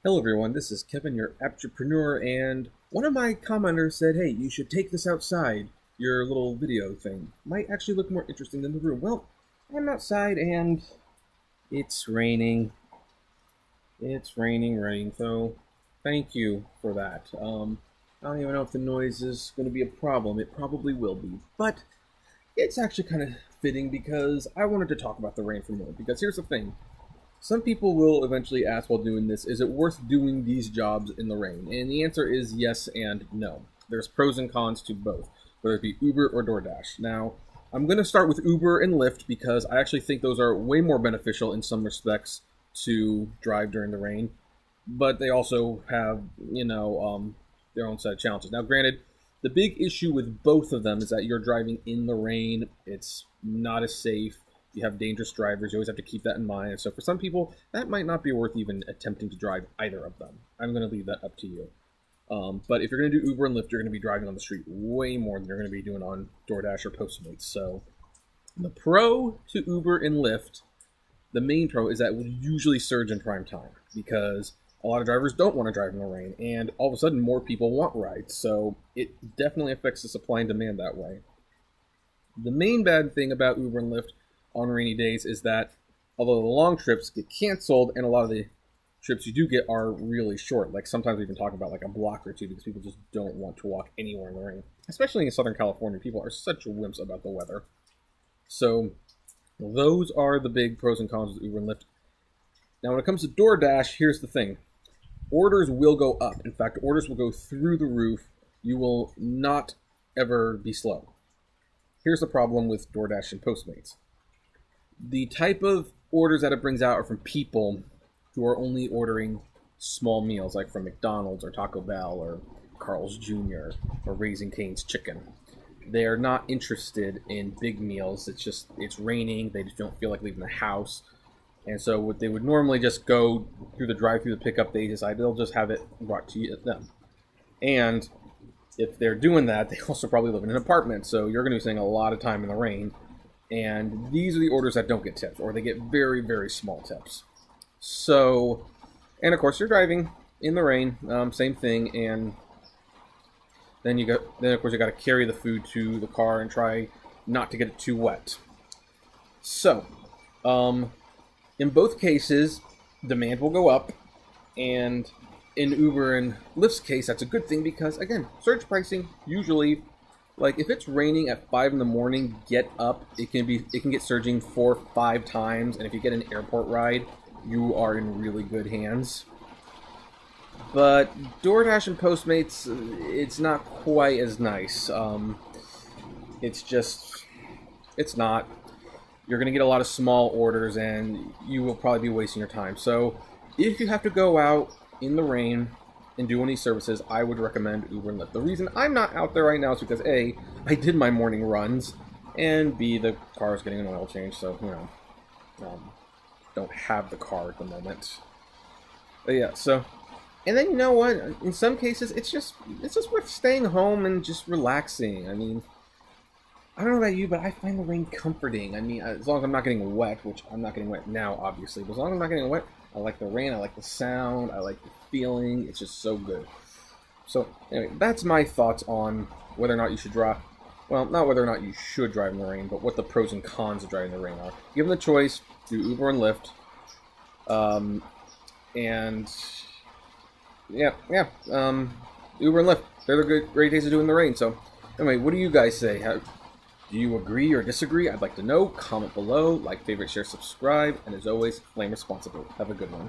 Hello everyone, this is Kevin, your entrepreneur, and one of my commenters said, hey, you should take this outside. Your little video thing might actually look more interesting than the room. Well, I'm outside and it's raining. It's raining rain, so thank you for that. I don't even know if the noise is going to be a problem. It probably will be, but it's actually kind of fitting because I wanted to talk about the rain for more. Because here's the thing. Some people will eventually ask while doing this, is it worth doing these jobs in the rain? And the answer is yes and no. There's pros and cons to both, whether it be Uber or DoorDash. Now, I'm going to start with Uber and Lyft because I actually think those are way more beneficial in some respects to drive during the rain. But they also have, their own set of challenges. Now, granted, the big issue with both of them is that you're driving in the rain. It's not as safe. You have dangerous drivers. You always have to keep that in mind. So for some people, that might not be worth even attempting to drive either of them. I'm going to leave that up to you. But if you're going to do Uber and Lyft, you're going to be driving on the street way more than you're going to be doing on DoorDash or Postmates. So the pro to Uber and Lyft, the main pro is that it will usually surge in prime time because a lot of drivers don't want to drive in the rain, and all of a sudden more people want rides. So it definitely affects the supply and demand that way. The main bad thing about Uber and Lyft on rainy days is that although the long trips get canceled and a lot of the trips you do get are really short, like sometimes we even talk about like a block or two because people just don't want to walk anywhere in the rain. Especially in Southern California, people are such wimps about the weather. So those are the big pros and cons of Uber and Lyft. Now when it comes to DoorDash, here's the thing. Orders will go up. In fact, orders will go through the roof. You will not ever be slow. Here's the problem with DoorDash and Postmates. The type of orders that it brings out are from people who are only ordering small meals, like from McDonald's or Taco Bell or Carl's Jr. or Raising Cane's Chicken. They're not interested in big meals. It's raining. They just don't feel like leaving the house. And so what they would normally just go through the drive-through to pick up, they decide they'll just have it brought to them. And if they're doing that, they also probably live in an apartment. So you're going to be spending a lot of time in the rain. And these are the orders that don't get tips, or they get very, very small tips. So, and of course you're driving in the rain, same thing, and then of course you got to carry the food to the car and try not to get it too wet. So, in both cases, demand will go up, and in Uber and Lyft's case, that's a good thing because again, surge pricing usually. Like, if it's raining at 5 in the morning, get up. It can get surging 4 or 5 times, and if you get an airport ride, you are in really good hands. But DoorDash and Postmates, it's not quite as nice. It's not. You're going to get a lot of small orders, and you will probably be wasting your time. So, if you have to go out in the rain and do any services, I would recommend Uber and Lyft. The reason I'm not out there right now is because A, I did my morning runs, and B, the car is getting an oil change, so, don't have the car at the moment. But yeah, so, and then you know what, in some cases, it's just worth staying home and just relaxing. I mean, I don't know about you, but I find the rain comforting. I mean, as long as I'm not getting wet, which I'm not getting wet now, obviously, but as long as I'm not getting wet, I like the rain, I like the sound, I like the feeling. It's just so good. So, anyway, that's my thoughts on whether or not you should drive. Well, not whether or not you should drive in the rain, but what the pros and cons of driving in the rain are. Given the choice, do Uber and Lyft. And, Uber and Lyft. They're the great days to do in the rain. So, anyway, what do you guys say? Do you agree or disagree? I'd like to know. Comment below, like, favorite, share, subscribe, and as always, flame responsibly. Have a good one.